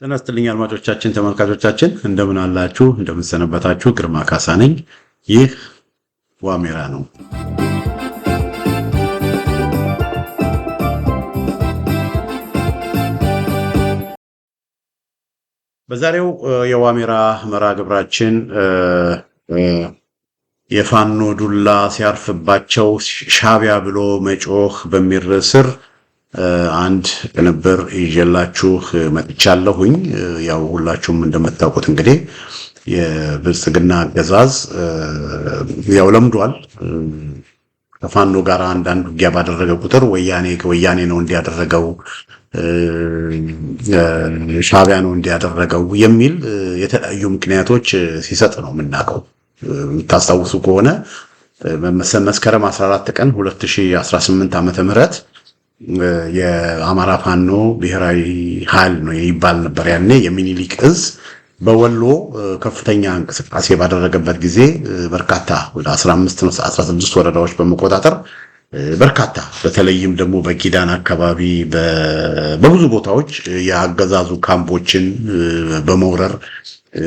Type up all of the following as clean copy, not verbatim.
ጤና ይስጥልኝ አድማጮቻችን፣ ተመልካቾቻችን እንደምን አላችሁ? እንደምን ሰነበታችሁ? ግርማ ካሳ ነኝ። ይህ ዋሜራ ነው። በዛሬው የዋሜራ መርሃ ግብራችን የፋኖ ዱላ ሲያርፍባቸው ሻዕቢያ ብሎ መጮህ በሚል ርዕስ ስር አንድ ቅንብር ይዤላችሁ መጥቻለሁኝ። ያው ሁላችሁም እንደምታውቁት እንግዲህ የብልጽግና አገዛዝ ያው ለምዷል። ከፋኖ ጋር አንዳንድ ውጊያ ባደረገ ቁጥር ወያኔ ነው እንዲያደረገው፣ ሻዕቢያ ነው እንዲያደረገው የሚል የተለያዩ ምክንያቶች ሲሰጥ ነው የምናውቀው። የምታስታውሱ ከሆነ መስከረም 14 ቀን 2018 ዓመተ ምህረት የአማራ ፋኖ ብሔራዊ ኃይል ነው ይባል ነበር ያኔ የሚኒሊክ እዝ በወሎ ከፍተኛ እንቅስቃሴ ባደረገበት ጊዜ በርካታ ወደ 15 ነው 16 ወረዳዎች በመቆጣጠር በርካታ በተለይም ደግሞ በጊዳን አካባቢ በብዙ ቦታዎች የአገዛዙ ካምፖችን በመውረር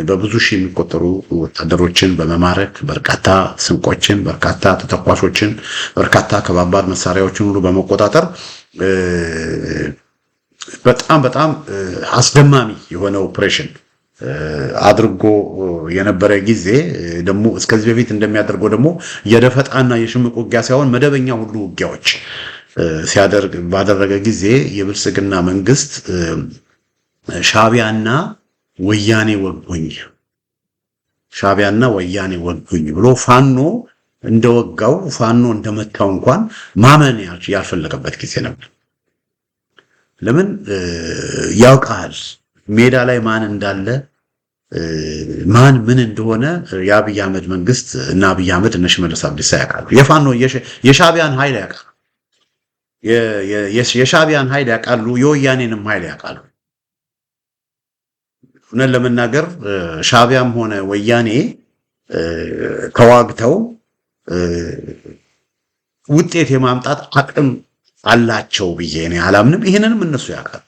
በብዙ ሺህ የሚቆጠሩ ወታደሮችን በመማረክ በርካታ ስንቆችን፣ በርካታ ተተኳሾችን፣ በርካታ ከባባድ መሳሪያዎችን ሁሉ በመቆጣጠር በጣም አስደማሚ የሆነ ኦፕሬሽን አድርጎ የነበረ ጊዜ ደግሞ እስከዚህ በፊት እንደሚያደርገው ደግሞ የደፈጣና የሽምቅ ውጊያ ሳይሆን መደበኛ ሁሉ ውጊያዎች ሲያደርግ ባደረገ ጊዜ የብልጽግና መንግስት ሻዕቢያና ወያኔ ወጉኝ ብሎ ፋኖ እንደወጋው ፋኖ እንደመታው እንኳን ማመን ያልፈለገበት ጊዜ ነበር። ለምን ያውቃል ሜዳ ላይ ማን እንዳለ ማን ምን እንደሆነ የአብይ አህመድ መንግስት እና አብይ አህመድ እነ ሽመልስ አብዲሳ ያውቃሉ። የፋኖ የሻዕቢያን ኃይል ያውቃሉ። የሻዕቢያን ኃይል ያውቃሉ። የወያኔንም ኃይል ያውቃሉ። እውነት ለመናገር ሻዕቢያም ሆነ ወያኔ ተዋግተው ውጤት የማምጣት አቅም አላቸው ብዬ እኔ አላምንም። ይሄንንም እነሱ ያውቃሉ።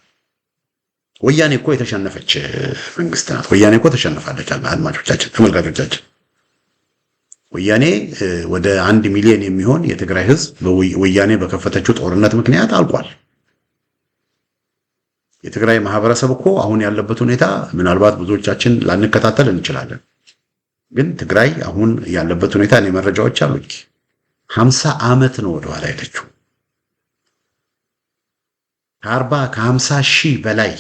ወያኔ እኮ የተሸነፈች መንግስት ናት። ወያኔ እኮ ተሸንፋለች። አድማጮቻችን፣ ተመልካቾቻችን ወያኔ ወደ 1 ሚሊዮን የሚሆን የትግራይ ህዝብ ወያኔ በከፈተችው ጦርነት ምክንያት አልቋል። የትግራይ ማህበረሰብ እኮ አሁን ያለበት ሁኔታ ምናልባት ብዙዎቻችን ላንከታተል እንችላለን። ግን ትግራይ አሁን ያለበት ሁኔታ እኔ መረጃዎች አሉኝ። 50 ዓመት ነው ወደ ኋላ ሄደችው። ከ50 ሺህ በላይ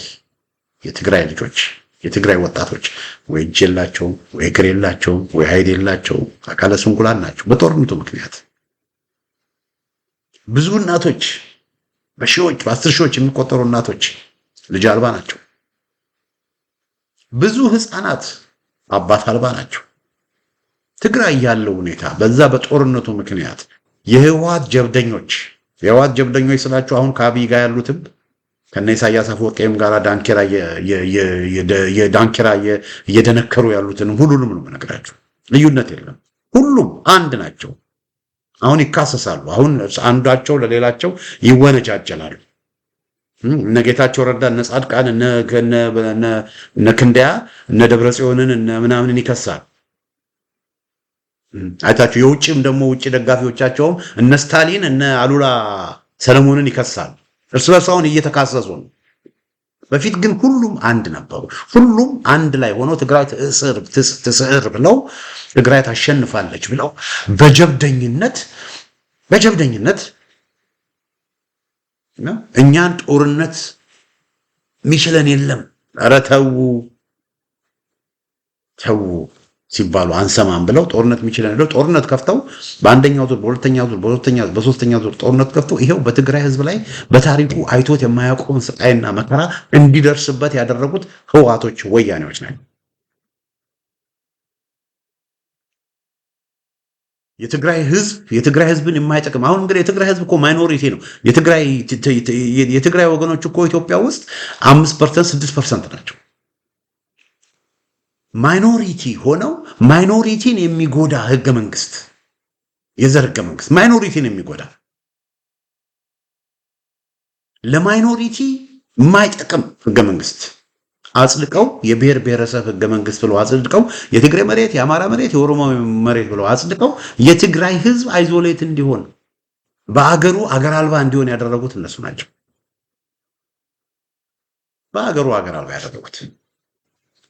የትግራይ ልጆች የትግራይ ወጣቶች ወይ እጅ የላቸውም፣ ወይ እግር የላቸውም፣ ወይ ኃይል የላቸውም፣ አካለ ስንኩላን ናቸው በጦርነቱ ምክንያት። ብዙ እናቶች በሺዎች በ10 ሺዎች የሚቆጠሩ እናቶች ልጅ አልባ ናቸው። ብዙ ህፃናት አባት አልባ ናቸው። ትግራይ ያለው ሁኔታ በዛ በጦርነቱ ምክንያት የህወሓት ጀብደኞች ስላችሁ አሁን ከአብይ ጋር ያሉትም ከነ ኢሳያስ አፈወርቂም ጋር ዳንኪራ እየደነከሩ ያሉትን ሁሉንም ነው የምነግራችሁ። ልዩነት የለም። ሁሉም አንድ ናቸው። አሁን ይካሰሳሉ። አሁን አንዳቸው ለሌላቸው ይወነጃጀላሉ። እነ ጌታቸው ረዳ፣ እነ ጻድቃን፣ እነ ክንደያ፣ እነ ደብረጽዮንን እነ ምናምንን ይከሳል። አይታችሁ የውጭም ደግሞ ውጭ ደጋፊዎቻቸውም እነ ስታሊን እነ አሉላ ሰለሞንን ይከሳል። እርስ በርስ አሁን እየተካሰሱ ነው። በፊት ግን ሁሉም አንድ ነበሩ። ሁሉም አንድ ላይ ሆነው ትግራይ ትስዕር ብለው ትግራይ ታሸንፋለች ብለው በጀብደኝነት እኛን ጦርነት ሚችለን የለም፣ ኧረ ተው ሲባሉ አንሰማም ብለው ጦርነት ሚችለን ብለው ጦርነት ከፍተው በአንደኛው ዙር፣ በሁለተኛው ዙር፣ በሶስተኛው ዙር ጦርነት ከፍተው ይሄው በትግራይ ህዝብ ላይ በታሪኩ አይቶት የማያውቀውን ስቃይና መከራ እንዲደርስበት ያደረጉት ህወሓቶች፣ ወያኔዎች ናቸው። የትግራይ ህዝብን የማይጠቅም አሁን እንግዲህ የትግራይ ህዝብ እኮ ማይኖሪቲ ነው። የትግራይ ወገኖች እኮ ኢትዮጵያ ውስጥ 5% 6% ናቸው። ማይኖሪቲ ሆነው ማይኖሪቲን የሚጎዳ ህገ መንግስት፣ የዘር ህገ መንግስት ማይኖሪቲን የሚጎዳ ለማይኖሪቲ የማይጠቅም ህገ መንግስት አጽድቀው የብሔር ብሔረሰብ ህገ መንግስት ብለው አጽድቀው የትግራይ መሬት፣ የአማራ መሬት፣ የኦሮሞ መሬት ብለው አጽድቀው የትግራይ ህዝብ አይዞሌት እንዲሆን በአገሩ አገር አልባ እንዲሆን ያደረጉት እነሱ ናቸው። በአገሩ አገር አልባ ያደረጉት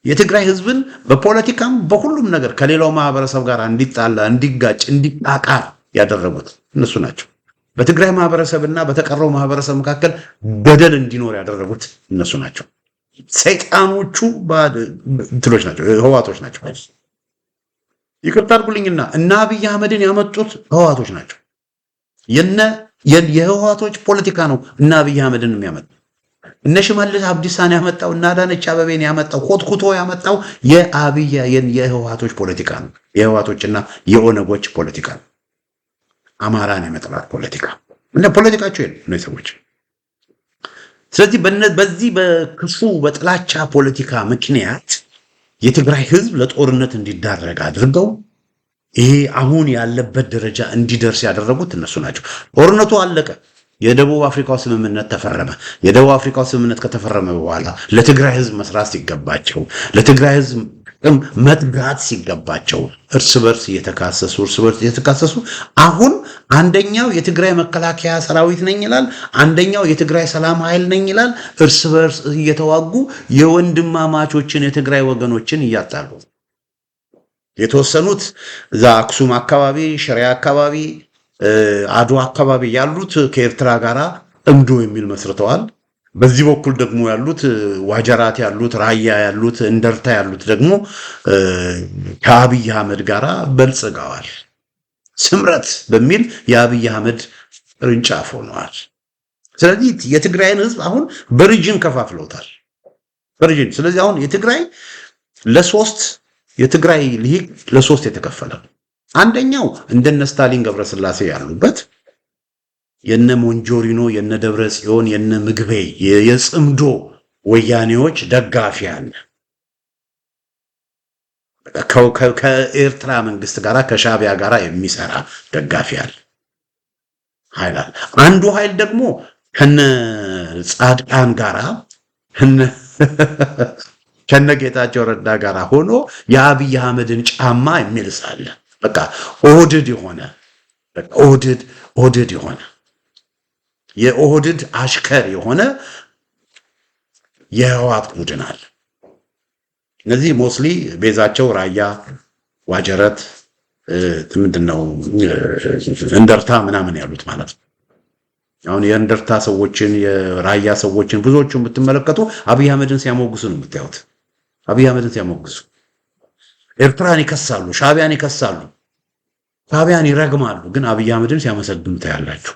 የትግራይ ህዝብን በፖለቲካም በሁሉም ነገር ከሌላው ማህበረሰብ ጋር እንዲጣላ፣ እንዲጋጭ፣ እንዲቃቃር ያደረጉት እነሱ ናቸው። በትግራይ ማህበረሰብና በተቀረው ማህበረሰብ መካከል በደል እንዲኖር ያደረጉት እነሱ ናቸው። ሰይጣኖቹ እንትሎች ናቸው፣ ህዋቶች ናቸው። ይቅርታ አድርጉልኝና እና አብይ አህመድን ያመጡት ህዋቶች ናቸው። የህዋቶች ፖለቲካ ነው እና አብይ አህመድን የሚያመጡ እነ ሽመልስ አብዲሳን ያመጣው እና አዳነች አበቤን ያመጣው ኮትኩቶ ያመጣው የህዋቶች ፖለቲካ ነው። የህዋቶችና የኦነጎች ፖለቲካ ነው። አማራን የመጥላት ፖለቲካ እና ፖለቲካቸው ነው ሰዎች። ስለዚህ በዚህ በክፉ በጥላቻ ፖለቲካ ምክንያት የትግራይ ህዝብ ለጦርነት እንዲዳረግ አድርገው ይሄ አሁን ያለበት ደረጃ እንዲደርስ ያደረጉት እነሱ ናቸው። ጦርነቱ አለቀ። የደቡብ አፍሪካው ስምምነት ተፈረመ። የደቡብ አፍሪካው ስምምነት ከተፈረመ በኋላ ለትግራይ ህዝብ መስራት ሲገባቸው፣ ለትግራይ ህዝብ መትጋት ሲገባቸው እርስ በርስ እየተካሰሱ አሁን አንደኛው የትግራይ መከላከያ ሰራዊት ነኝ ይላል፣ አንደኛው የትግራይ ሰላም ኃይል ነኝ ይላል። እርስ በርስ እየተዋጉ የወንድማማቾችን የትግራይ ወገኖችን እያጣሉ የተወሰኑት እዛ አክሱም አካባቢ፣ ሽሬ አካባቢ፣ አድዋ አካባቢ ያሉት ከኤርትራ ጋር እምዶ የሚል መስርተዋል። በዚህ በኩል ደግሞ ያሉት ዋጀራት ያሉት ራያ ያሉት እንደርታ ያሉት ደግሞ ከአብይ አህመድ ጋር በልጽገዋል። ስምረት በሚል የአብይ አህመድ ቅርንጫፍ ሆነዋል። ስለዚህ የትግራይን ህዝብ አሁን በሪጅን ከፋፍለውታል። በሪጅን ስለዚህ አሁን የትግራይ ልሂቅ ለሶስት የተከፈለ ነው። አንደኛው እንደነ ስታሊን ገብረስላሴ ያሉበት የነ ሞንጆሪኖ የነ ደብረ ጽዮን የነ ምግቤ የጽምዶ ወያኔዎች ደጋፊ አለ። ከኤርትራ መንግስት ጋር ከሻቢያ ጋር የሚሰራ ደጋፊ አለ ኃይል አለ። አንዱ ኃይል ደግሞ ከነ ጻድቃን ጋራ ከነ ጌታቸው ረዳ ጋር ሆኖ የአብይ አህመድን ጫማ የሚልሳለ በቃ ኦህዴድ የሆነ የኦህዴድ አሽከር የሆነ የህወሓት ቡድን አለ። እነዚህ ሞስሊ ቤዛቸው ራያ፣ ዋጀረት፣ ምንድነው እንደርታ ምናምን ያሉት ማለት ነው። አሁን የእንደርታ ሰዎችን የራያ ሰዎችን ብዙዎቹን ብትመለከቱ አብይ አህመድን ሲያሞግሱ ነው የምታዩት። አብይ አህመድን ሲያሞግሱ ኤርትራን ይከሳሉ፣ ሻቢያን ይከሳሉ፣ ሻቢያን ይረግማሉ። ግን አብይ አህመድን ሲያመሰግኑ ታያላችሁ።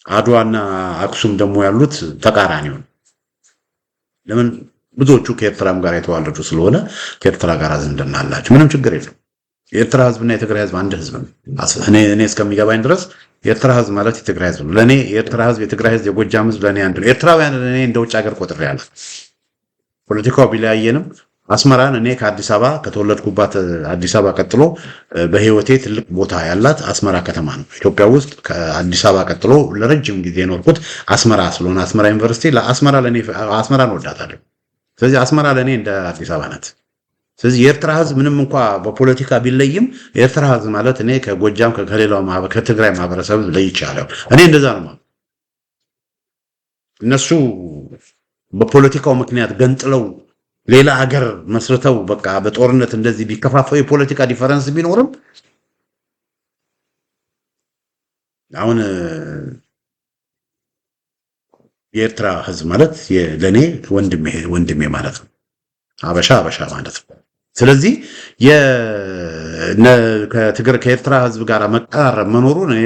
አድዋና አክሱም ደግሞ ያሉት ተቃራኒው። ለምን? ብዙዎቹ ከኤርትራም ጋር የተዋለዱ ስለሆነ ከኤርትራ ጋር ዝምድና አላቸው። ምንም ችግር የለም። የኤርትራ ህዝብና የትግራይ ህዝብ አንድ ህዝብ ነው። እኔ እስከሚገባኝ ድረስ የኤርትራ ህዝብ ማለት የትግራይ ህዝብ ነው። ለኔ የኤርትራ ህዝብ፣ የትግራይ ህዝብ፣ የጎጃም ህዝብ ለኔ አንድ ነው። ኤርትራውያን እኔ እንደ ውጭ ሀገር ቆጥሬያለሁ። ፖለቲካው ቢለያየንም አስመራን እኔ ከአዲስ አበባ ከተወለድኩባት አዲስ አበባ ቀጥሎ በህይወቴ ትልቅ ቦታ ያላት አስመራ ከተማ ነው። ኢትዮጵያ ውስጥ ከአዲስ አበባ ቀጥሎ ለረጅም ጊዜ የኖርኩት አስመራ ስለሆነ አስመራ ዩኒቨርሲቲ አስመራን ወዳታለሁ። ስለዚህ አስመራ ለኔ እንደ አዲስ አበባ ናት። ስለዚህ የኤርትራ ህዝብ ምንም እንኳ በፖለቲካ ቢለይም የኤርትራ ህዝብ ማለት እኔ ከጎጃም ከሌላው ከትግራይ ማህበረሰብ ለይቻለሁ። እኔ እንደዛ ነው። እነሱ በፖለቲካው ምክንያት ገንጥለው ሌላ ሀገር መስርተው በቃ በጦርነት እንደዚህ ቢከፋፈው የፖለቲካ ዲፈረንስ ቢኖርም አሁን የኤርትራ ህዝብ ማለት ለኔ ወንድሜ ማለት ነው። አበሻ ማለት ነው። ስለዚህ ከኤርትራ ህዝብ ጋር መቀራረብ መኖሩን እኔ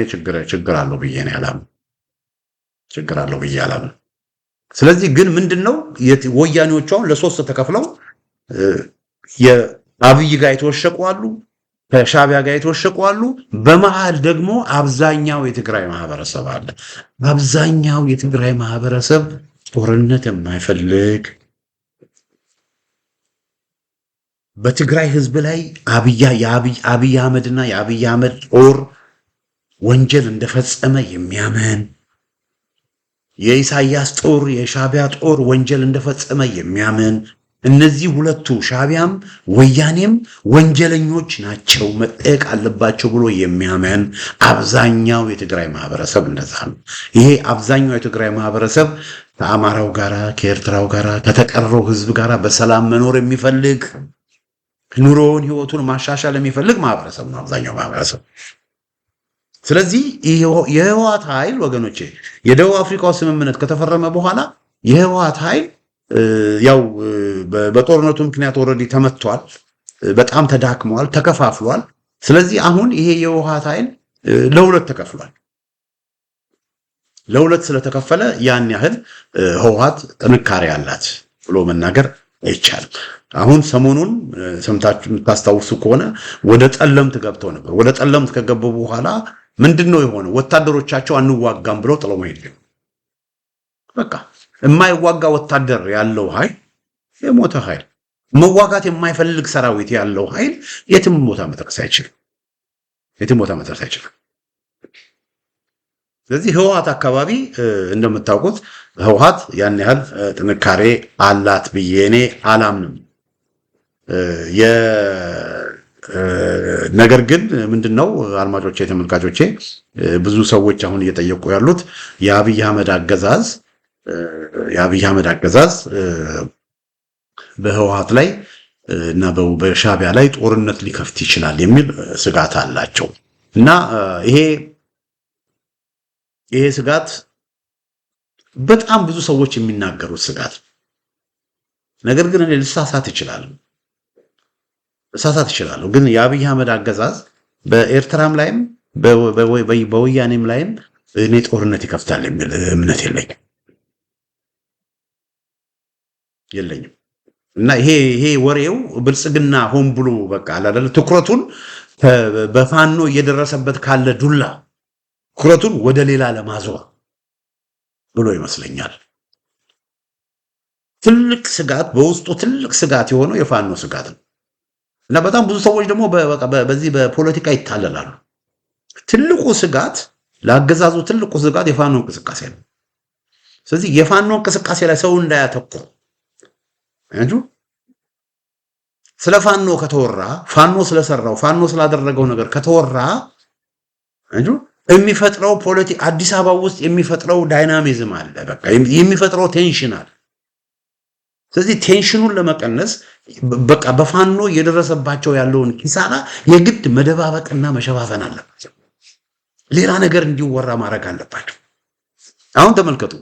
ችግር አለው ብዬ ነው ያላምን። ስለዚህ ግን ምንድነው ወያኔዎቹ አሁን ለሶስት ተከፍለው የአብይ ጋር የተወሸቁ አሉ፣ ከሻቢያ ጋር የተወሸቁ አሉ። በመሃል ደግሞ አብዛኛው የትግራይ ማህበረሰብ አለ። አብዛኛው የትግራይ ማህበረሰብ ጦርነት የማይፈልግ በትግራይ ህዝብ ላይ አብይ አህመድና የአብይ አህመድ ጦር ወንጀል እንደፈጸመ የሚያምን የኢሳያስ ጦር የሻቢያ ጦር ወንጀል እንደፈጸመ የሚያምን እነዚህ ሁለቱ ሻቢያም ወያኔም ወንጀለኞች ናቸው መጠየቅ አለባቸው ብሎ የሚያምን አብዛኛው የትግራይ ማህበረሰብ እንደዛ ነው። ይሄ አብዛኛው የትግራይ ማህበረሰብ ከአማራው ጋራ ከኤርትራው ጋራ ከተቀረው ህዝብ ጋራ በሰላም መኖር የሚፈልግ ኑሮውን ህይወቱን ማሻሻል የሚፈልግ ማህበረሰብ ነው አብዛኛው ማህበረሰብ። ስለዚህ የህወሓት ኃይል ወገኖቼ የደቡብ አፍሪካው ስምምነት ከተፈረመ በኋላ የህወሓት ኃይል ያው በጦርነቱ ምክንያት ኦልሬዲ ተመቷል፣ በጣም ተዳክሟል፣ ተከፋፍሏል። ስለዚህ አሁን ይሄ የህወሓት ኃይል ለሁለት ተከፍሏል። ለሁለት ስለተከፈለ ያን ያህል ህወሓት ጥንካሬ አላት ብሎ መናገር አይቻልም። አሁን ሰሞኑን ሰምታችሁ የምታስታውሱ ከሆነ ወደ ጠለምት ገብተው ነበር። ወደ ጠለምት ከገቡ በኋላ ምንድነው የሆነው? ወታደሮቻቸው አንዋጋም ብለው ጥለው መሄድ። በቃ የማይዋጋ ወታደር ያለው ኃይል የሞተ ኃይል፣ መዋጋት የማይፈልግ ሰራዊት ያለው ኃይል የትም ቦታ መድረስ አይችልም። የትም ቦታ መድረስ አይችልም። ስለዚህ ህወሓት አካባቢ እንደምታውቁት ህወሓት ያን ያህል ጥንካሬ አላት ብዬ እኔ አላምንም። ነገር ግን ምንድነው አድማጮቼ ተመልካቾቼ ብዙ ሰዎች አሁን እየጠየቁ ያሉት የአብይ አህመድ አገዛዝ በህወሓት ላይ እና በሻቢያ ላይ ጦርነት ሊከፍት ይችላል የሚል ስጋት አላቸው እና ይሄ ስጋት በጣም ብዙ ሰዎች የሚናገሩት ስጋት። ነገር ግን እኔ ልሳሳት እችላለሁ። ግን የአብይ አህመድ አገዛዝ በኤርትራም ላይም በወያኔም ላይም እኔ ጦርነት ይከፍታል የሚል እምነት የለኝም። እና ይሄ ወሬው ብልጽግና ሆን ብሎ በቃ አይደል ትኩረቱን በፋኖ እየደረሰበት ካለ ዱላ ትኩረቱን ወደ ሌላ ለማዞር ብሎ ይመስለኛል። ትልቅ ስጋት በውስጡ ትልቅ ስጋት የሆነው የፋኖ ስጋት ነው። እና በጣም ብዙ ሰዎች ደግሞ በዚህ በፖለቲካ ይታለላሉ። ትልቁ ስጋት ለአገዛዙ ትልቁ ስጋት የፋኖ እንቅስቃሴ ነው። ስለዚህ የፋኖ እንቅስቃሴ ላይ ሰው እንዳያተኩር እንጂ ስለ ፋኖ ከተወራ ፋኖ ስለሰራው ፋኖ ስላደረገው ነገር ከተወራ እንጂ የሚፈጥረው ፖለቲካ አዲስ አበባ ውስጥ የሚፈጥረው ዳይናሚዝም አለ። በቃ የሚፈጥረው ቴንሽን አለ። ስለዚህ ቴንሽኑን ለመቀነስ በቃ በፋኖ እየደረሰባቸው ያለውን ኪሳራ የግድ መደባበቅና መሸፋፈን አለባቸው። ሌላ ነገር እንዲወራ ማድረግ አለባቸው። አሁን ተመልከቱ።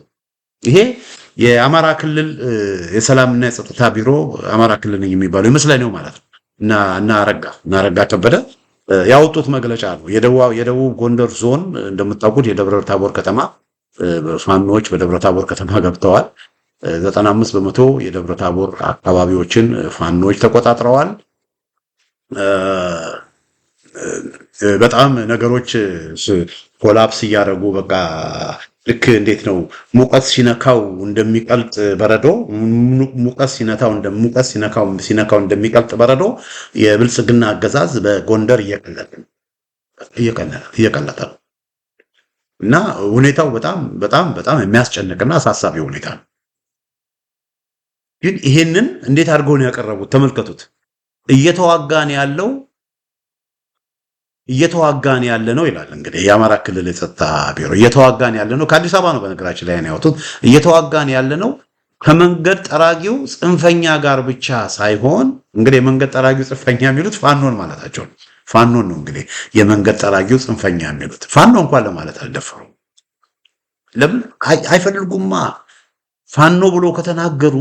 ይሄ የአማራ ክልል የሰላምና የጸጥታ ቢሮ አማራ ክልል የሚባለው ይመስለኛል ማለት ነው እና አረጋ ከበደ ያወጡት መግለጫ ነው። የደቡብ ጎንደር ዞን እንደምታውቁት የደብረ ታቦር ከተማ ፋኖች በደብረ ታቦር ከተማ ገብተዋል። 95% የደብረ ታቦር አካባቢዎችን ፋኖች ተቆጣጥረዋል። በጣም ነገሮች ኮላፕስ እያደረጉ በቃ ልክ እንዴት ነው ሙቀት ሲነካው እንደሚቀልጥ በረዶ ሙቀት ሲነካው እንደሚቀልጥ በረዶ የብልጽግና አገዛዝ በጎንደር እየቀለጠ ነው እና ሁኔታው በጣም የሚያስጨንቅና አሳሳቢ ሁኔታ ነው። ግን ይሄንን እንዴት አድርገው ነው ያቀረቡት? ተመልከቱት። እየተዋጋን ያለ ነው ይላል። እንግዲህ የአማራ ክልል የጸጥታ ቢሮ እየተዋጋን ያለ ነው ከአዲስ አበባ ነው በነገራችን ላይ ያወጡት። እየተዋጋን ያለ ነው ከመንገድ ጠራጊው ጽንፈኛ ጋር ብቻ ሳይሆን እንግዲህ የመንገድ ጠራጊው ጽንፈኛ የሚሉት ፋኖን ማለታቸው ነው። ፋኖን ነው እንግዲህ የመንገድ ጠራጊው ጽንፈኛ የሚሉት። ፋኖ እንኳን ለማለት አልደፈሩም። ለምን አይፈልጉማ? ፋኖ ብሎ ከተናገሩ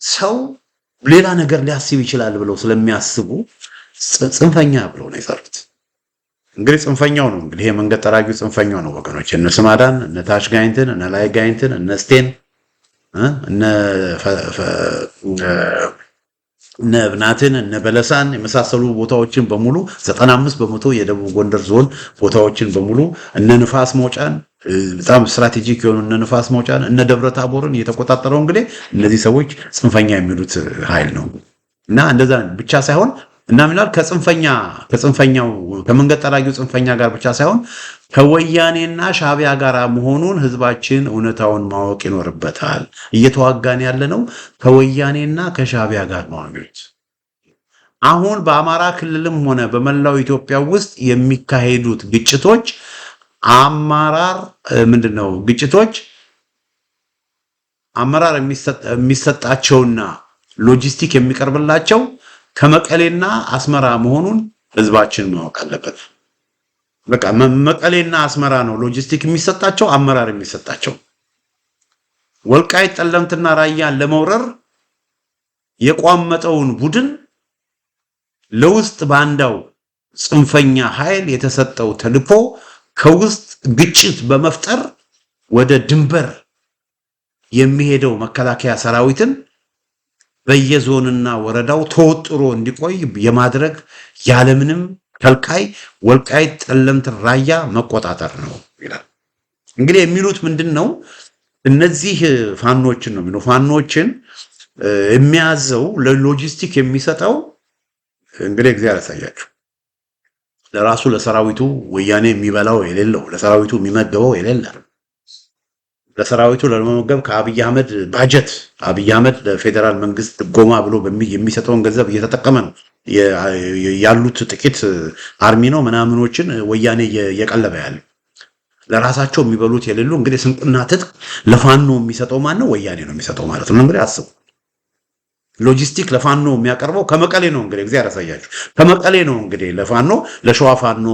ሰው ሌላ ነገር ሊያስብ ይችላል ብለው ስለሚያስቡ ጽንፈኛ ብለው ነው የጠሩት። እንግዲህ ጽንፈኛው ነው እንግዲህ የመንገድ ጠራጊው ጽንፈኛው ነው ወገኖች። እነ ስማዳን፣ እነ ታች ጋይንትን፣ እነ ላይ ጋይንትን፣ እነ ስቴን፣ እነ ብናትን፣ እነ በለሳን የመሳሰሉ ቦታዎችን በሙሉ 95% የደቡብ ጎንደር ዞን ቦታዎችን በሙሉ እነ ንፋስ መውጫን በጣም ስትራቴጂክ የሆኑ እነ ንፋስ መውጫን እነ ደብረ ታቦርን እየተቆጣጠረው እንግዲህ እነዚህ ሰዎች ጽንፈኛ የሚሉት ኃይል ነው እና እንደዛ ብቻ ሳይሆን እና ምናል ከጽንፈኛው ከመንገድ ጠራጊው ጽንፈኛ ጋር ብቻ ሳይሆን ከወያኔና ሻዕቢያ ጋር መሆኑን ህዝባችን እውነታውን ማወቅ ይኖርበታል። እየተዋጋን ያለነው ከወያኔና ከሻዕቢያ ጋር ነው የሚሉት። አሁን በአማራ ክልልም ሆነ በመላው ኢትዮጵያ ውስጥ የሚካሄዱት ግጭቶች አመራር የሚሰጣቸውና ሎጂስቲክ የሚቀርብላቸው ከመቀሌና አስመራ መሆኑን ህዝባችን ማወቅ አለበት። በቃ መቀሌና አስመራ ነው ሎጂስቲክ የሚሰጣቸው፣ አመራር የሚሰጣቸው። ወልቃይት ጠለምትና ራያን ለመውረር የቋመጠውን ቡድን ለውስጥ ባንዳው ጽንፈኛ ኃይል የተሰጠው ተልዕኮ ከውስጥ ግጭት በመፍጠር ወደ ድንበር የሚሄደው መከላከያ ሰራዊትን በየዞንና ወረዳው ተወጥሮ እንዲቆይ የማድረግ ያለምንም ከልካይ ወልቃይት ጠለምት ራያ መቆጣጠር ነው ይላል። እንግዲህ የሚሉት ምንድነው? እነዚህ ፋኖችን ነው የሚሉ ፋኖችን የሚያዘው ለሎጂስቲክ የሚሰጠው እንግዲህ እግዚአብሔር ያሳያችሁ። ለራሱ ለሰራዊቱ ወያኔ የሚበላው የሌለው ለሰራዊቱ የሚመገበው የሌለ ለሰራዊቱ ለመመገብ ከአብይ አህመድ ባጀት አብይ አህመድ ለፌዴራል መንግስት ጎማ ብሎ የሚሰጠውን ገንዘብ እየተጠቀመ ነው ያሉት ጥቂት አርሚ ነው ምናምኖችን ወያኔ እየቀለበ ያለ ለራሳቸው የሚበሉት የሌሉ እንግዲህ ስንቅና ትጥቅ ለፋኖ የሚሰጠው ማን ነው? ወያኔ ነው የሚሰጠው ማለት ነው። እንግዲህ አስቡ። ሎጂስቲክ ለፋኖ የሚያቀርበው ከመቀሌ ነው። እንግዲህ እግዚአብሔር ያሳያችሁ። ከመቀሌ ነው እንግዲህ ለፋኖ ለሸዋ ፋኖ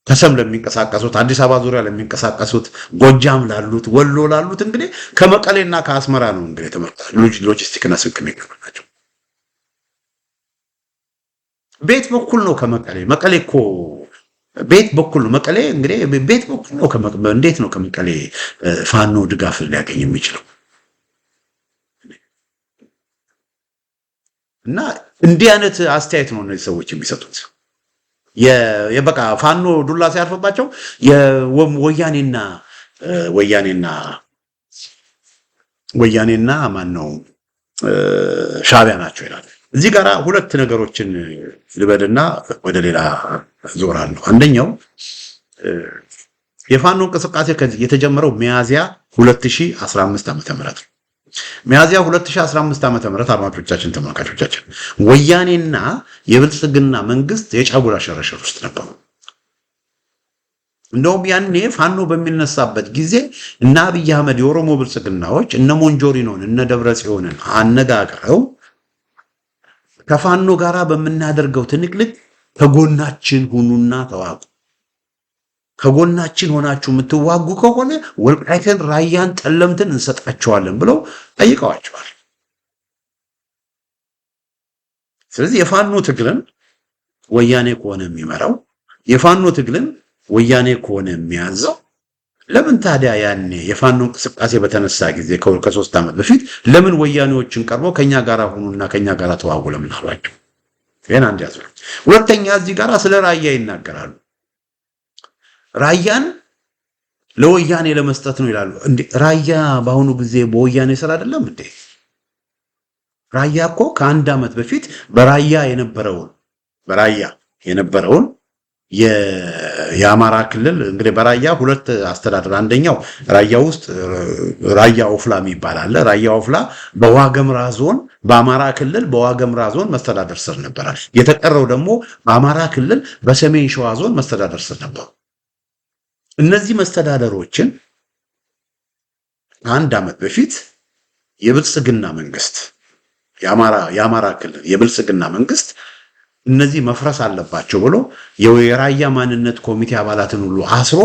ከሰም ለሚንቀሳቀሱት አዲስ አበባ ዙሪያ ለሚንቀሳቀሱት ጎጃም ላሉት ወሎ ላሉት እንግዲህ ከመቀሌና ከአስመራ ነው እንግዲህ ሎጂስቲክና ስንቅ የሚቀርብላቸው። ቤት በኩል ነው መቀሌ እኮ ቤት በኩል ነው መቀሌ እንግዲህ ቤት በኩል ነው። እንዴት ነው ከመቀሌ ፋኖ ድጋፍ ሊያገኝ የሚችለው? እና እንዲህ አይነት አስተያየት ነው እነዚህ ሰዎች የሚሰጡት። የበቃ ፋኖ ዱላ ሲያርፍባቸው ወያኔና ማን ነው ሻዕቢያ ናቸው ይላል። እዚህ ጋር ሁለት ነገሮችን ልበልና ወደ ሌላ ዞራለሁ። አንደኛው የፋኖ እንቅስቃሴ የተጀመረው ሚያዚያ 2015 ዓ.ም ነው። ሚያዚያ 2015 ዓ.ም አድማጮቻችን፣ ተመልካቾቻችን ወያኔና የብልጽግና መንግስት የጫጉላ ሸረሸር ውስጥ ነበሩ። እንደውም ያኔ ፋኖ በሚነሳበት ጊዜ እና አብይ አህመድ የኦሮሞ ብልጽግናዎች እነ ሞንጆሪኖን እነ ደብረጽዮንን አነጋግረው ከፋኖ ጋራ በመናደርገው ትንቅልቅ ከጎናችን ሁኑና ተዋጉ፣ ከጎናችን ሆናችሁ የምትዋጉ ከሆነ ወልቃይትን፣ ራያን፣ ጠለምትን እንሰጣቸዋለን ብለው ጠይቀዋቸዋል። ስለዚህ የፋኖ ትግልን ወያኔ ከሆነ የሚመራው የፋኖ ትግልን ወያኔ ከሆነ የሚያዘው ለምን ታዲያ ያኔ የፋኖ እንቅስቃሴ በተነሳ ጊዜ ከ3 ዓመት በፊት ለምን ወያኔዎችን ቀርበው ከኛ ጋራ ሆኑና ከኛ ጋራ ተዋጉ ለምን አሏቸው? ይሄን አንድ ያዙ። ሁለተኛ እዚህ ጋራ ስለ ራያ ይናገራሉ። ራያን ለወያኔ ለመስጠት ነው ይላሉ። እንዴ ራያ በአሁኑ ጊዜ በወያኔ ስራ አይደለም እንዴ? ራያ እኮ ከ1 ዓመት በፊት በራያ የነበረውን የአማራ ክልል እንግዲህ በራያ ሁለት አስተዳደር፣ አንደኛው ራያ ውስጥ ራያ ኦፍላ የሚባል አለ። ራያ ኦፍላ በዋገምራ ዞን በአማራ ክልል በዋገምራ ዞን መስተዳደር ስር ነበራል። የተቀረው ደግሞ በአማራ ክልል በሰሜን ሸዋ ዞን መስተዳደር ስር ነበሩ። እነዚህ መስተዳደሮችን 1 ዓመት በፊት የብልጽግና መንግስት የአማራ ክልል የብልጽግና መንግስት እነዚህ መፍረስ አለባቸው ብሎ የራያ ማንነት ኮሚቴ አባላትን ሁሉ አስሮ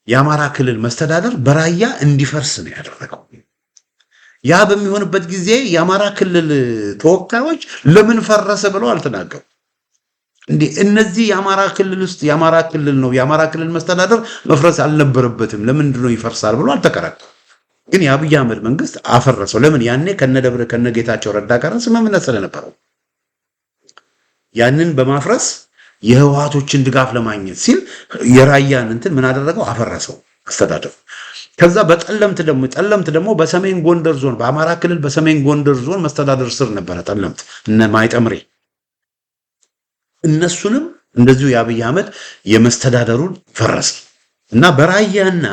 የአማራ ክልል መስተዳደር በራያ እንዲፈርስ ነው ያደረገው። ያ በሚሆንበት ጊዜ የአማራ ክልል ተወካዮች ለምን ፈረሰ ብለው አልተናገሩ። እንዴ እነዚህ የአማራ ክልል ውስጥ የአማራ ክልል ነው የአማራ ክልል መስተዳደር መፍረስ አልነበረበትም ለምንድን ነው ይፈርሳል ብሎ አልተከራከሩ። ግን የአብይ አህመድ መንግስት አፈረሰው። ለምን? ያኔ ከነጌታቸው ረዳ ጋር ስምምነት ስለነበረው ያንን በማፍረስ የህወሓቶችን ድጋፍ ለማግኘት ሲል የራያን እንትን ምን አደረገው? አፈረሰው አስተዳደሩ። ከዛ ጠለምት ደግሞ በሰሜን ጎንደር ዞን በአማራ ክልል በሰሜን ጎንደር ዞን መስተዳደር ስር ነበረ። ጠለምት እነ ማይጠምሬ እነሱንም እንደዚሁ የአብይ አህመድ የመስተዳደሩን ፈረሰ እና በራያና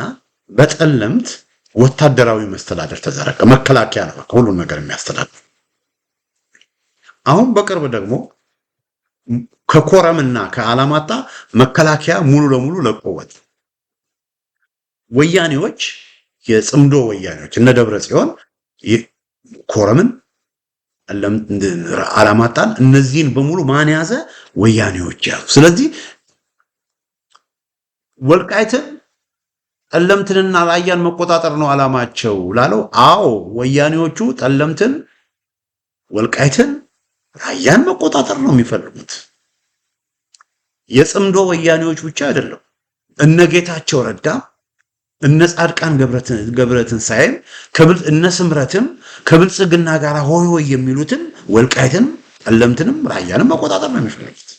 በጠለምት ወታደራዊ መስተዳደር ተዘረጋ። መከላከያ ነው ሁሉን ነገር የሚያስተዳድር። አሁን በቅርብ ደግሞ ከኮረምና ከአላማጣ መከላከያ ሙሉ ለሙሉ ለቆ ወጣ። ወያኔዎች የጽምዶ ወያኔዎች እነ ደብረ ጽዮን ኮረምን አላማጣን እነዚህን በሙሉ ማን ያዘ? ወያኔዎች ያዙ። ስለዚህ ወልቃይትን ጠለምትንና ራያን መቆጣጠር ነው አላማቸው ላለው፣ አዎ ወያኔዎቹ ጠለምትን፣ ወልቃይትን፣ ራያን መቆጣጠር ነው የሚፈልጉት። የጽምዶ ወያኔዎች ብቻ አይደለም። እነ ጌታቸው ረዳ እነ ጻድቃን ገብረትንሳኤም እነ ስምረትም ከብልጽግና ጋር ሆይ ሆይ የሚሉትን ወልቃይትን፣ ጠለምትንም ራያንም መቆጣጠር ነው የሚፈልጉት።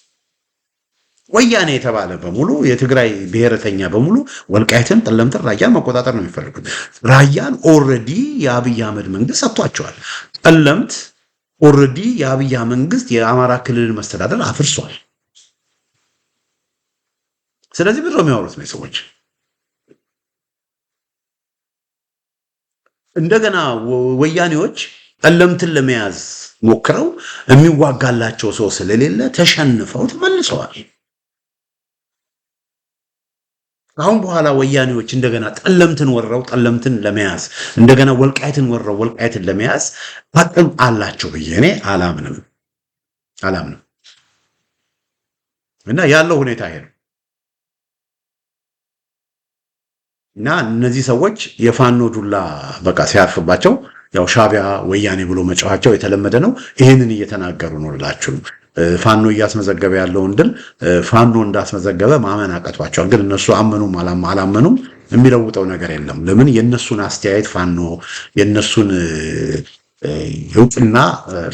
ወያኔ የተባለ በሙሉ የትግራይ ብሔረተኛ በሙሉ ወልቃይትን፣ ጠለምትን፣ ራያን መቆጣጠር ነው የሚፈልጉት። ራያን ኦልሬዲ የአብይ አህመድ መንግስት ሰጥቷቸዋል። ጠለምት ኦልሬዲ የአብይ መንግስት የአማራ ክልል መስተዳደር አፍርሷል። ስለዚህ ብሎ የሚያወሩት ነው ሰዎች። እንደገና ወያኔዎች ጠለምትን ለመያዝ ሞክረው የሚዋጋላቸው ሰው ስለሌለ ተሸንፈው ተመልሰዋል። አሁን በኋላ ወያኔዎች እንደገና ጠለምትን ወረው ጠለምትን ለመያዝ እንደገና ወልቃይትን ወረው ወልቃይትን ለመያዝ አቅም አላቸው ብዬ እኔ አላምንም። እና ያለው ሁኔታ ይሄ ነው። እና እነዚህ ሰዎች የፋኖ ዱላ በቃ ሲያርፍባቸው ያው ሻቢያ ወያኔ ብሎ መጫዋቸው የተለመደ ነው። ይህንን እየተናገሩ ነው ልላችሁ። ፋኖ እያስመዘገበ ያለውን ድል ፋኖ እንዳስመዘገበ ማመን አቀቷቸዋል። ግን እነሱ አመኑም አላመኑም የሚለውጠው ነገር የለም። ለምን? የነሱን አስተያየት ፋኖ የነሱን እውቅና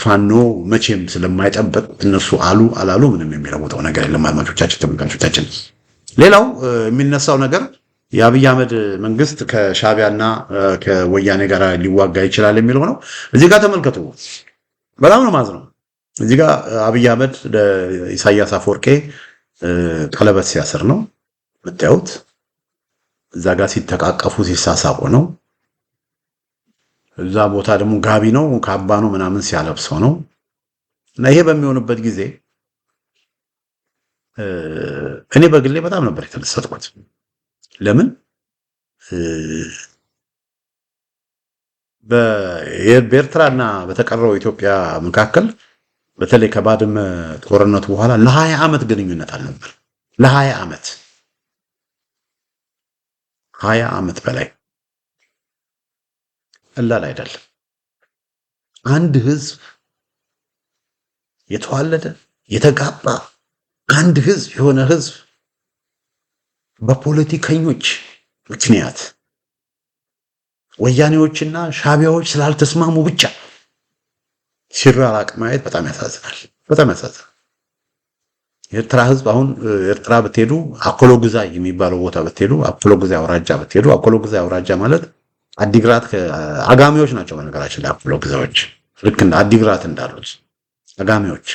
ፋኖ መቼም ስለማይጠበቅ እነሱ አሉ አላሉ ምንም የሚለውጠው ነገር የለም። አድማጮቻችን፣ ተመልካቾቻችን ሌላው የሚነሳው ነገር የአብይ አህመድ መንግስት ከሻቢያና ከወያኔ ጋር ሊዋጋ ይችላል የሚለው ነው። እዚህ ጋር ተመልከቱ። በጣም ነው ማዝነው። እዚህ ጋር አብይ አህመድ ለኢሳያስ አፈወርቄ ቀለበት ሲያስር ነው የምታዩት። እዛ ጋር ሲተቃቀፉ ሲሳሳቁ ነው። እዛ ቦታ ደግሞ ጋቢ ነው ካባ ነው ምናምን ሲያለብሰው ነው። እና ይሄ በሚሆንበት ጊዜ እኔ በግሌ በጣም ነበር የተደሰትኩት። ለምን? በኤርትራና በተቀረው ኢትዮጵያ መካከል በተለይ ከባድመ ጦርነቱ በኋላ ለ20 ዓመት ግንኙነት አልነበር። ለ20 ዓመት 20 ዓመት በላይ ቀላል አይደለም። አንድ ህዝብ የተዋለደ የተጋባ አንድ ህዝብ የሆነ ህዝብ በፖለቲከኞች ምክንያት ወያኔዎችና ሻቢያዎች ስላልተስማሙ ብቻ ሲራራቅ ማየት በጣም ያሳዝናል። በጣም ያሳዝናል። የኤርትራ ህዝብ አሁን ኤርትራ ብትሄዱ አኮሎ ግዛይ የሚባለው ቦታ ብትሄዱ አኮሎ ግዛይ አውራጃ ብትሄዱ አኮሎ ግዛይ አውራጃ ማለት አዲግራት አጋሚዎች ናቸው። በነገራችን ላይ አኮሎ ግዛዮች ልክ እንደ አዲግራት እንዳሉት አጋሚዎች።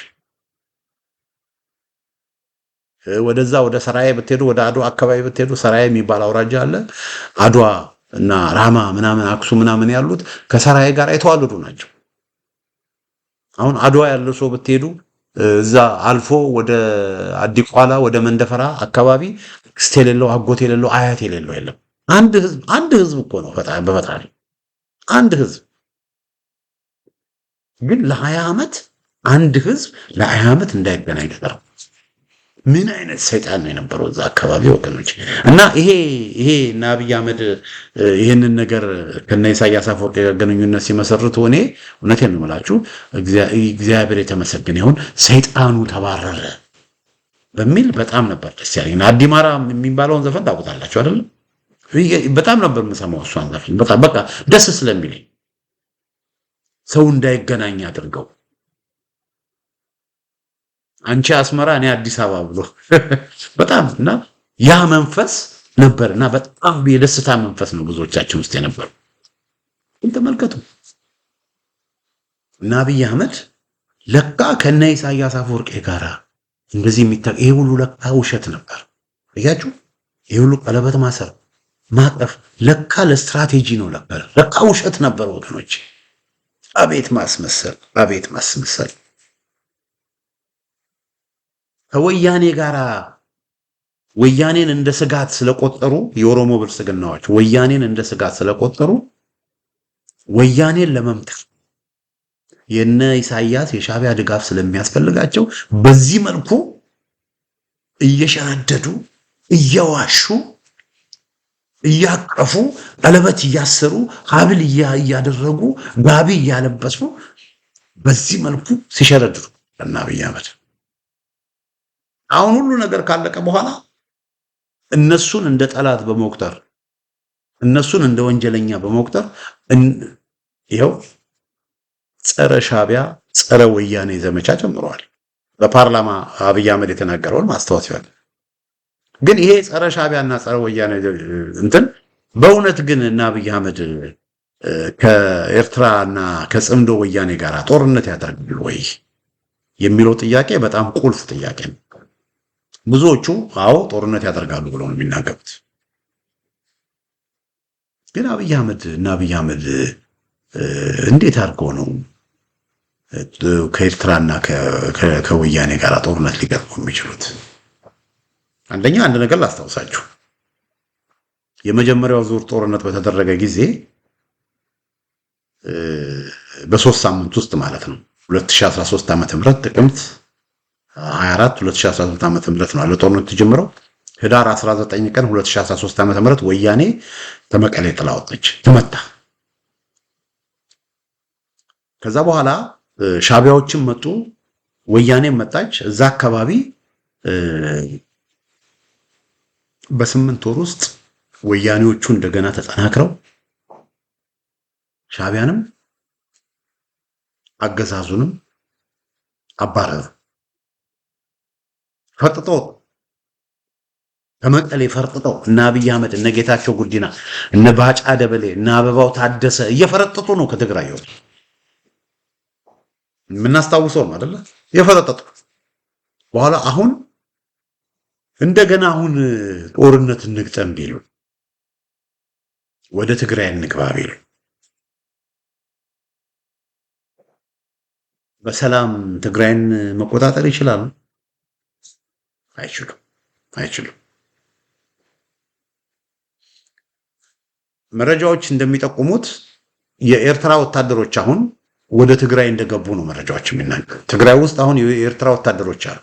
ወደዛ ወደ ሰራዬ ብትሄዱ ወደ አድዋ አካባቢ ብትሄዱ ሰራዬ የሚባል አውራጃ አለ። አድዋ እና ራማ ምናምን አክሱም ምናምን ያሉት ከሰራዬ ጋር የተዋለዱ ናቸው። አሁን አድዋ ያለው ሰው ብትሄዱ እዛ አልፎ ወደ አዲቋላ ወደ መንደፈራ አካባቢ ክስት የሌለው አጎት የሌለው አያት የሌለው የለም። አንድ ህዝብ እኮ ነው በፈጣሪ አንድ ህዝብ። ግን ለ20 ዓመት አንድ ህዝብ ለ20 ዓመት እንዳይገናኝ ተደረገ። ምን አይነት ሰይጣን ነው የነበረው እዛ አካባቢ ወገኖች። እና ይሄ እና አብይ አህመድ ይሄንን ነገር ከነ ኢሳያስ አፈወርቂ ግንኙነት ሲመሰርቱ እኔ እውነቴን ነው የምላችሁ እግዚአብሔር የተመሰገነ ይሁን ሰይጣኑ ተባረረ በሚል በጣም ነበር ደስ ያለኝ። አዲማራ የሚባለውን ዘፈን ታውቁታላችሁ አይደል? በጣም ነበር የምሰማው እሷን ዘፈን በጣም በቃ ደስ ስለሚለኝ ሰው እንዳይገናኝ አድርገው አንቺ አስመራ እኔ አዲስ አበባ ብሎ በጣም እና ያ መንፈስ ነበርና በጣም የደስታ መንፈስ ነው ብዙዎቻችን ውስጥ የነበረው። ግን ተመልከቱ እና አብይ አህመድ ለካ ከነ ኢሳያስ አፈወርቄ ጋራ እንደዚህ ይሄ ሁሉ ለካ ውሸት ነበር። እያችሁ ይሄ ሁሉ ቀለበት ማሰር ማቀፍ ለካ ለስትራቴጂ ነው ነበር። ለካ ውሸት ነበር ወገኖች። አቤት ማስመሰል፣ አቤት ማስመሰል። ከወያኔ ጋራ ወያኔን እንደ ስጋት ስለቆጠሩ የኦሮሞ ብልጽግናዎች ወያኔን እንደ ስጋት ስለቆጠሩ ወያኔን ለመምታት የነ ኢሳያስ የሻዕቢያ ድጋፍ ስለሚያስፈልጋቸው በዚህ መልኩ እየሸረደዱ እየዋሹ እያቀፉ ቀለበት እያሰሩ ሀብል እያደረጉ ጋቢ እያለበሱ በዚህ መልኩ ሲሸረድሩ እና አብይ አህመድ አሁን ሁሉ ነገር ካለቀ በኋላ እነሱን እንደ ጠላት በመቁጠር እነሱን እንደ ወንጀለኛ በመቁጠር ይኸው ጸረ ሻዕቢያ ጸረ ወያኔ ዘመቻ ጀምረዋል። በፓርላማ አብይ አህመድ የተናገረውን ማስታወስ ይችላል። ግን ይሄ ጸረ ሻዕቢያና ጸረ ወያኔ እንትን በእውነት ግን እና አብይ አህመድ ከኤርትራና ከጽምዶ ወያኔ ጋር ጦርነት ያደርጋሉ ወይ የሚለው ጥያቄ በጣም ቁልፍ ጥያቄ ነው። ብዙዎቹ አዎ ጦርነት ያደርጋሉ ብለው ነው የሚናገሩት። ግን አብይ አህመድ እንዴት አድርጎ ነው ከኤርትራና ከወያኔ ጋር ጦርነት ሊገጥሙ የሚችሉት? አንደኛ አንድ ነገር ላስታውሳችሁ። የመጀመሪያው ዙር ጦርነት በተደረገ ጊዜ በ3 ሳምንት ውስጥ ማለት ነው 2013 ዓ.ም ጥቅምት 24 2013 ዓ.ም ነው አለ ጦርነቱ ተጀምረው ህዳር 19 ቀን 2013 ዓ.ም ወያኔ ከመቀሌ ጥላ ወጣች፣ ተመታ። ከዛ በኋላ ሻዕቢያዎችም መጡ፣ ወያኔም መጣች። እዛ አካባቢ በ8 ወር ውስጥ ወያኔዎቹ እንደገና ተጠናክረው ሻዕቢያንም አገዛዙንም አባረሩ። ፈርጥጠው ከመቀሌ ፈርጥጠው እና አብይ አህመድ እነ ጌታቸው ጉዲና እነ ባጫ ደበሌ እነ አበባው ታደሰ እየፈረጠጡ ነው ከትግራይ ወጥ የምናስታውሰው ነው አይደለ? የፈረጠጡ በኋላ አሁን እንደገና ጦርነት እንግጠም ቢሉ ወደ ትግራይ እንግባ ቢሉ በሰላም ትግራይን መቆጣጠር ይችላሉ? አይችሉም። መረጃዎች እንደሚጠቁሙት የኤርትራ ወታደሮች አሁን ወደ ትግራይ እንደገቡ ነው መረጃዎች የሚናገሩት። ትግራይ ውስጥ አሁን የኤርትራ ወታደሮች አሉ።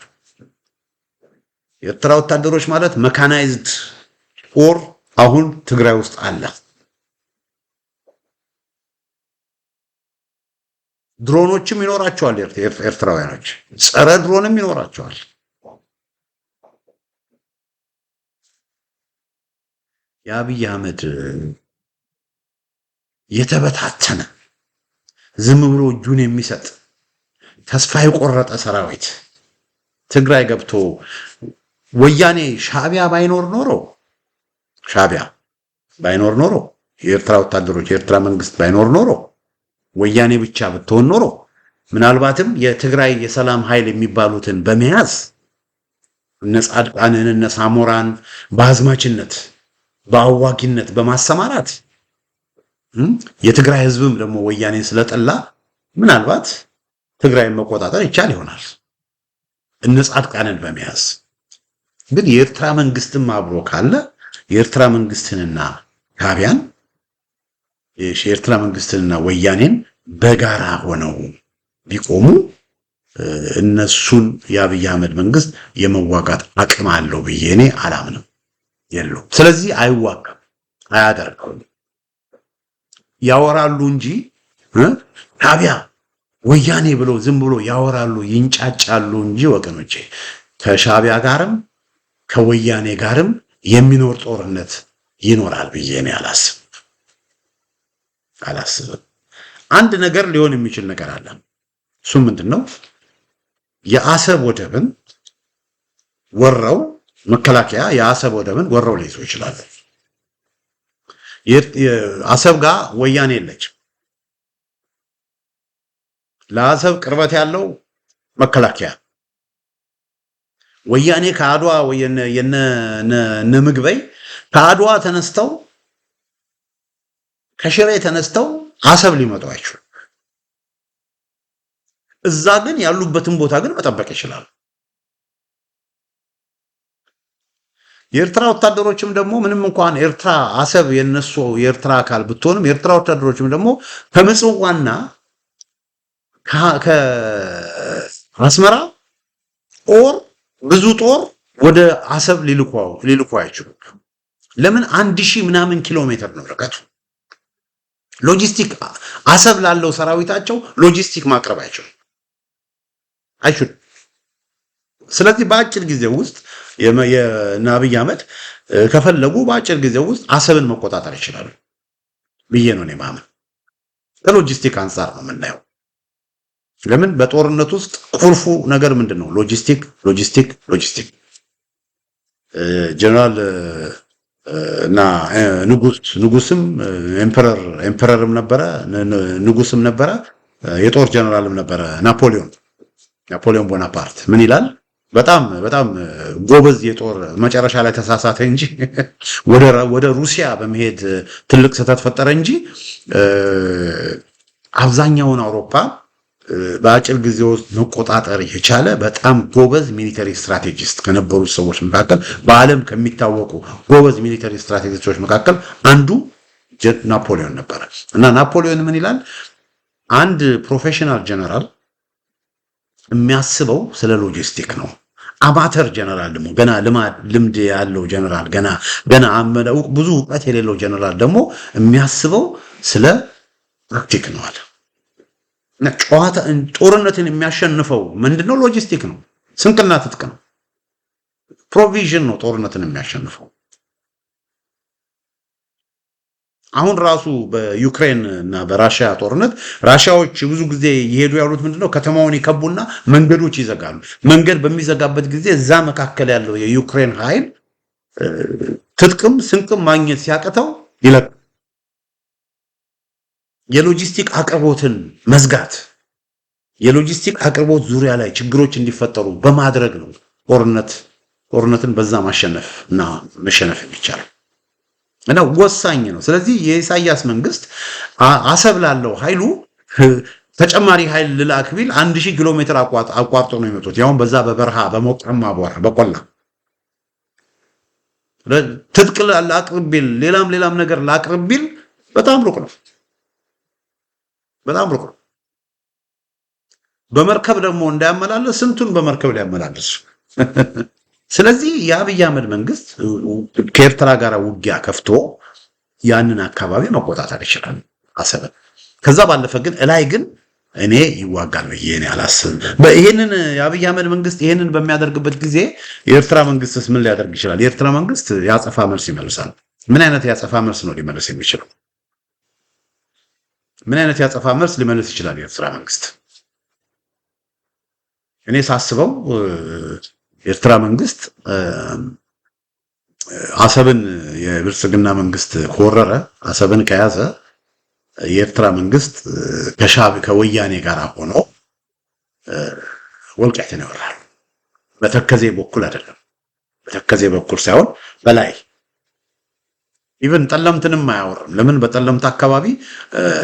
የኤርትራ ወታደሮች ማለት መካናይዝድ ጦር አሁን ትግራይ ውስጥ አለ። ድሮኖችም ይኖራቸዋል። ኤርትራውያኖች ጸረ ድሮንም ይኖራቸዋል። የአብይ አህመድ የተበታተነ ዝም ብሎ እጁን የሚሰጥ ተስፋ የቆረጠ ሰራዊት ትግራይ ገብቶ ወያኔ ሻዕቢያ ባይኖር ኖሮ የኤርትራ ወታደሮች የኤርትራ መንግስት ባይኖር ኖሮ ወያኔ ብቻ ብትሆን ኖሮ ምናልባትም የትግራይ የሰላም ኃይል የሚባሉትን በመያዝ እነ ጻድቃንን እነ ሳሞራን በአዝማችነት በአዋጊነት በማሰማራት የትግራይ ህዝብም ደግሞ ወያኔን ስለጠላ ምናልባት ትግራይን መቆጣጠር ይቻል ይሆናል እነ ጻድቃንን በመያዝ። ግን የኤርትራ መንግስትም አብሮ ካለ የኤርትራ መንግስትንና ሻዕቢያን የኤርትራ መንግስትንና ወያኔን በጋራ ሆነው ቢቆሙ እነሱን የአብይ አህመድ መንግስት የመዋጋት አቅም አለው ብዬ እኔ አላምንም። የለውም። ስለዚህ አይዋጋም፣ አያደርገውም። ያወራሉ እንጂ ሻዕቢያ ወያኔ ብለው ዝም ብሎ ያወራሉ፣ ይንጫጫሉ እንጂ ወገኖቼ ከሻዕቢያ ጋርም ከወያኔ ጋርም የሚኖር ጦርነት ይኖራል ብዬ እኔ አላስብም። አንድ ነገር ሊሆን የሚችል ነገር አለ። እሱ ምንድነው? የአሰብ ወደብን ወረው መከላከያ የአሰብ ወደብን ወረው ሊይዙ ይችላሉ። አሰብ ጋር ወያኔ የለችም። ለአሰብ ቅርበት ያለው መከላከያ ወያኔ ከአድዋ የነ ምግበይ ከአድዋ ተነስተው ከሽሬ ተነስተው አሰብ ሊመጡ አይችሉም። እዛ ግን ያሉበትን ቦታ ግን መጠበቅ ይችላሉ። የኤርትራ ወታደሮችም ደግሞ ምንም እንኳን ኤርትራ አሰብ የነሱ የኤርትራ አካል ብትሆንም የኤርትራ ወታደሮችም ደግሞ ከምጽዋና ከአስመራ ጦር ብዙ ጦር ወደ አሰብ ሊልኩ አይችሉም። ለምን 1000 ምናምን ኪሎ ሜትር ነው ርቀቱ። ሎጂስቲክ አሰብ ላለው ሰራዊታቸው ሎጂስቲክ ማቅረብ አይችሉም። ስለዚህ በአጭር ጊዜ ውስጥ የአብይ አህመድ ከፈለጉ በአጭር ጊዜ ውስጥ አሰብን መቆጣጠር ይችላሉ ብዬ ነው የማምን። ከሎጂስቲክ አንጻር ነው የምናየው። ለምን በጦርነት ውስጥ ቁልፉ ነገር ምንድነው? ሎጂስቲክ። ጀነራል እና ንጉስም ኤምፐረርም ነበረ፣ ንጉስም ነበረ፣ የጦር ጀነራልም ነበረ። ናፖሊዮን ቦናፓርት ምን ይላል? በጣም ጎበዝ የጦር መጨረሻ ላይ ተሳሳተ እንጂ ወደ ሩሲያ በመሄድ ትልቅ ስህተት ፈጠረ እንጂ አብዛኛውን አውሮፓ በአጭር ጊዜ ውስጥ መቆጣጠር የቻለ በጣም ጎበዝ ሚሊተሪ ስትራቴጂስት ከነበሩ ሰዎች መካከል በዓለም ከሚታወቁ ጎበዝ ሚሊተሪ ስትራቴጂስቶች መካከል አንዱ ናፖሊዮን ነበረ። እና ናፖሊዮን ምን ይላል? አንድ ፕሮፌሽናል ጀነራል የሚያስበው ስለ ሎጂስቲክ ነው። አማተር ጀነራል ደግሞ ገና ልምድ ያለው ጀነራል ገና ብዙ እውቀት የሌለው ጀነራል ደግሞ የሚያስበው ስለ ታክቲክ ነው አለ። ጦርነትን የሚያሸንፈው ምንድነው? ሎጂስቲክ ነው፣ ስንቅና ትጥቅ ነው፣ ፕሮቪዥን ነው ጦርነትን የሚያሸንፈው። አሁን ራሱ በዩክሬን እና በራሽያ ጦርነት ራሽያዎች ብዙ ጊዜ ይሄዱ ያሉት ምንድነው? ከተማውን ይከቡና መንገዶች ይዘጋሉ። መንገድ በሚዘጋበት ጊዜ እዛ መካከል ያለው የዩክሬን ኃይል ትጥቅም ስንቅም ማግኘት ሲያቅተው ይለቅ የሎጂስቲክ አቅርቦትን መዝጋት፣ የሎጂስቲክ አቅርቦት ዙሪያ ላይ ችግሮች እንዲፈጠሩ በማድረግ ነው ጦርነትን በዛ ማሸነፍ እና መሸነፍ የሚቻለው እና ወሳኝ ነው። ስለዚህ የኢሳያስ መንግስት አሰብ ላለው ኃይሉ ተጨማሪ ኃይል ልላክ ቢል 1000 ኪሎ ሜትር አቋርጦ ነው የሚመጡት። ያውም በዛ በበረሃ በሞቃማ በቆላ ትጥቅ ላቅርብ ቢል ሌላም ነገር ላቅርብ ቢል በጣም ሩቅ ነው። በመርከብ ደግሞ እንዳያመላለስ ስንቱን በመርከብ ሊያመላልስ። ስለዚህ የአብይ አህመድ መንግስት ከኤርትራ ጋር ውጊያ ከፍቶ ያንን አካባቢ መቆጣጠር ይችላል አሰብን። ከዛ ባለፈ ግን እላይ ግን እኔ ይዋጋል ብዬ እኔ አላስብም። ይሄንን የአብይ አህመድ መንግስት ይሄንን በሚያደርግበት ጊዜ የኤርትራ መንግስትስ ምን ሊያደርግ ይችላል? የኤርትራ መንግስት ያጸፋ መልስ ይመልሳል። ምን አይነት ያጸፋ መልስ ነው ሊመልስ የሚችለው? ምን አይነት ያጸፋ መልስ ሊመልስ ይችላል የኤርትራ መንግስት? እኔ ሳስበው የኤርትራ መንግስት አሰብን የብልጽግና መንግስት ከወረረ አሰብን ከያዘ የኤርትራ መንግስት ከወያኔ ጋር ሆኖ ወልቃይትን ይወራል። በተከዜ በኩል አይደለም፣ በተከዜ በኩል ሳይሆን በላይ ኢቨን ጠለምትንም አያወርም። ለምን? በጠለምት አካባቢ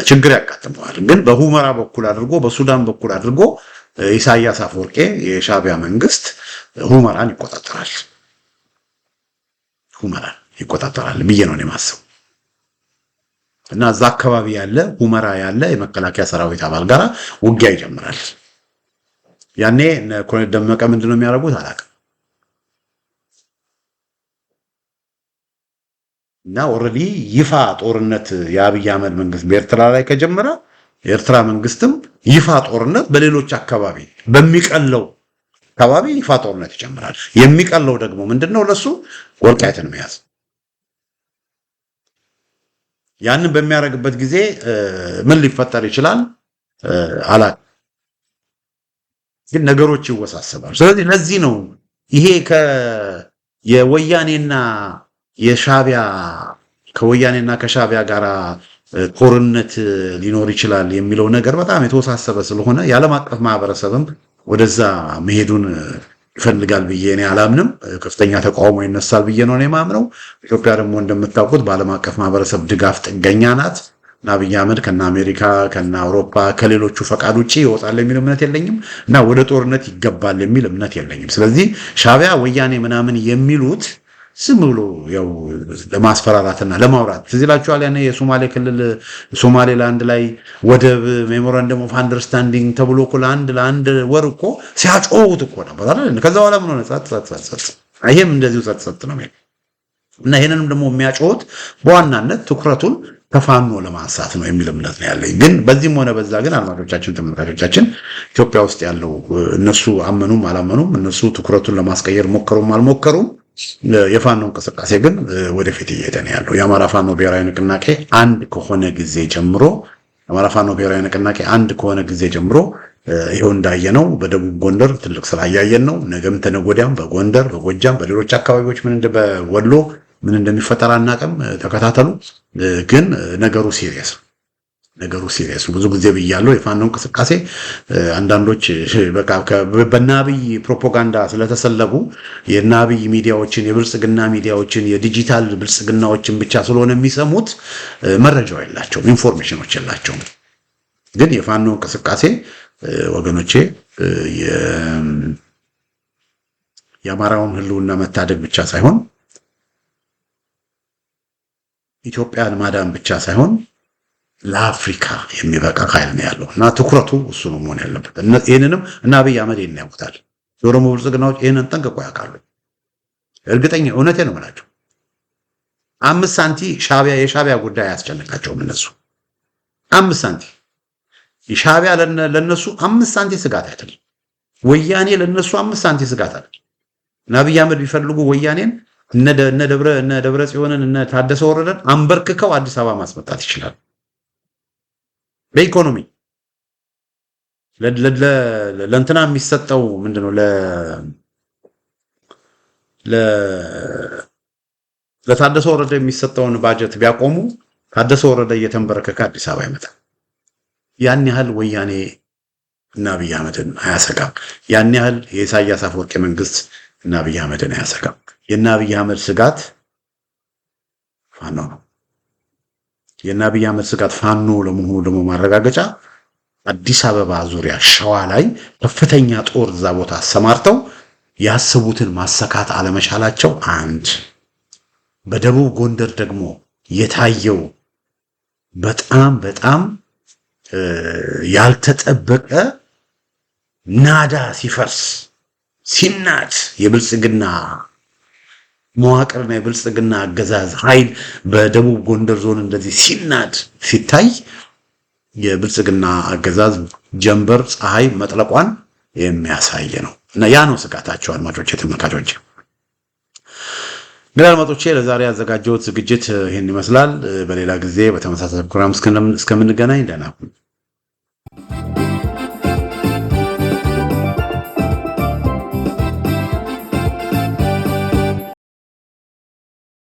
ችግር ያጋጥመዋል። ግን በሁመራ በኩል አድርጎ በሱዳን በኩል አድርጎ ኢሳያስ አፈወርቄ የሻዕቢያ መንግስት ሁመራን ይቆጣጠራል ብዬ ነው የማስበው። እና እዛ አካባቢ ያለ ሁመራ ያለ የመከላከያ ሰራዊት አባል ጋራ ውጊያ ይጀምራል። ያኔ ኮሎኔል ደመቀ ምንድነው የሚያደርጉት አላውቅም። እና ኦልሬዲ ይፋ ጦርነት የአብይ አህመድ መንግስት በኤርትራ ላይ ከጀመረ የኤርትራ መንግስትም ይፋ ጦርነት በሌሎች አካባቢ በሚቀለው አካባቢ ይፋ ጦርነት ይጀምራል። የሚቀለው ደግሞ ምንድነው? ለሱ ወልቃይትን መያዝ። ያንን በሚያደርግበት ጊዜ ምን ሊፈጠር ይችላል አላውቅም፣ ግን ነገሮች ይወሳሰባሉ። ስለዚህ ለዚህ ነው ይሄ የወያኔና የሻቢያ ከወያኔና ከሻቢያ ጋር ጦርነት ሊኖር ይችላል የሚለው ነገር በጣም የተወሳሰበ ስለሆነ የዓለም አቀፍ ማህበረሰብም ወደዛ መሄዱን ይፈልጋል ብዬ እኔ አላምንም። ከፍተኛ ተቃውሞ ይነሳል ብዬ ነው እኔ ማምነው። ኢትዮጵያ ደግሞ እንደምታውቁት በዓለም አቀፍ ማህበረሰብ ድጋፍ ጥገኛ ናት። አብይ አህመድ ከና አሜሪካ ከና አውሮፓ ከሌሎቹ ፈቃድ ውጪ ይወጣል የሚል እምነት የለኝም እና ወደ ጦርነት ይገባል የሚል እምነት የለኝም። ስለዚህ ሻቢያ ወያኔ ምናምን የሚሉት ዝም ብሎ ያው ለማስፈራራትና ለማውራት ትዝ ይላችኋል። ያኔ የሶማሌ ክልል ሶማሌላንድ ላይ ወደብ ሜሞራንደም ኦፍ አንደርስታንዲንግ ተብሎ እኮ ለአንድ ወር እኮ ሲያጮሁት እኮ ነበር አይደል? ከዛ በኋላ ምን ሆነ? ጸጥ። ይሄም እንደዚሁ ጸጥ ነው እና ይሄንንም ደግሞ የሚያጮሁት በዋናነት ትኩረቱን ከፋኖ ለማንሳት ነው የሚል እምነት ነው ያለኝ። ግን በዚህም ሆነ በዛ ግን አድማጮቻችን፣ ተመልካቾቻችን ኢትዮጵያ ውስጥ ያለው እነሱ አመኑም አላመኑም እነሱ ትኩረቱን ለማስቀየር ሞከሩም አልሞከሩም የፋኖ እንቅስቃሴ ግን ወደፊት እየሄደ ነው ያለው። የአማራ ፋኖ ብሔራዊ ንቅናቄ አንድ ከሆነ ጊዜ ጀምሮ ይሄው እንዳየነው በደቡብ ጎንደር ትልቅ ስራ እያየን ነው። ነገም ተነጎዳም በጎንደር በጎጃም በሌሎች አካባቢዎች በወሎ ምን እንደሚፈጠር አናውቅም። ተከታተሉ። ግን ነገሩ ሲሪየስ ነው። ብዙ ጊዜ ብያለሁ። የፋኖ እንቅስቃሴ አንዳንዶች በቃ በናብይ ፕሮፓጋንዳ ስለተሰለቡ የናብይ ሚዲያዎችን የብልጽግና ሚዲያዎችን የዲጂታል ብልጽግናዎችን ብቻ ስለሆነ የሚሰሙት መረጃው የላቸውም፣ ኢንፎርሜሽኖች የላቸውም። ግን የፋኖ እንቅስቃሴ ወገኖቼ የአማራውን ህልውና መታደግ ብቻ ሳይሆን ኢትዮጵያን ማዳን ብቻ ሳይሆን ለአፍሪካ የሚበቃ ኃይል ነው ያለው እና ትኩረቱ እሱ ነው መሆን ያለበት። ይህንንም እና አብይ አህመድ ያውቁታል። የኦሮሞ ብልጽግናዎች ይህንን ጠንቅቆ ያውቃሉ። እርግጠኛ እውነቴ ነው የምላቸው። 5 ሳንቲ የሻቢያ ጉዳይ አያስጨንቃቸውም። እነሱ 5 ሳንቲ የሻቢያ ለነሱ 5 ሳንቲ ስጋት አይደለም። ወያኔ ለነሱ 5 ሳንቲ ስጋት አይደለም። እና አብይ አህመድ ቢፈልጉ ወያኔን እነ ደብረ ጽዮንን እነ ታደሰ ወረደን አንበርክከው አዲስ አበባ ማስመጣት ይችላል። በኢኮኖሚ ለእንትና የሚሰጠው ምንድነው ለታደሰ ወረደ የሚሰጠውን ባጀት ቢያቆሙ ታደሰ ወረደ እየተንበረከከ አዲስ አበባ ይመጣል። ያን ያህል ወያኔ እና አብይ አህመድን አያሰጋም። ያን ያህል የኢሳያስ አፈወርቂ መንግስት እና አብይ አህመድን አያሰጋም። የና አብይ አህመድ ስጋት ፋኖ ነው። የና አብይ አህመድ ስጋት ፋኖ ለመሆኑ ደግሞ ማረጋገጫ አዲስ አበባ ዙሪያ ሸዋ ላይ ከፍተኛ ጦር እዛ ቦታ አሰማርተው ያሰቡትን ማሰካት አለመቻላቸው አንድ። በደቡብ ጎንደር ደግሞ የታየው በጣም ያልተጠበቀ ናዳ ሲፈርስ ሲናድ የብልጽግና መዋቅርና የብልጽግና አገዛዝ ኃይል በደቡብ ጎንደር ዞን እንደዚህ ሲናድ ሲታይ የብልጽግና አገዛዝ ጀንበር ፀሐይ መጥለቋን የሚያሳይ ነው እና ያ ነው ስጋታቸው። አድማጮቼ፣ ተመልካቾቼ እንግዲህ አድማጮቼ ለዛሬ ያዘጋጀሁት ዝግጅት ይህን ይመስላል። በሌላ ጊዜ በተመሳሳይ ፕሮግራም እስከምንገናኝ ደህና ሁኑ።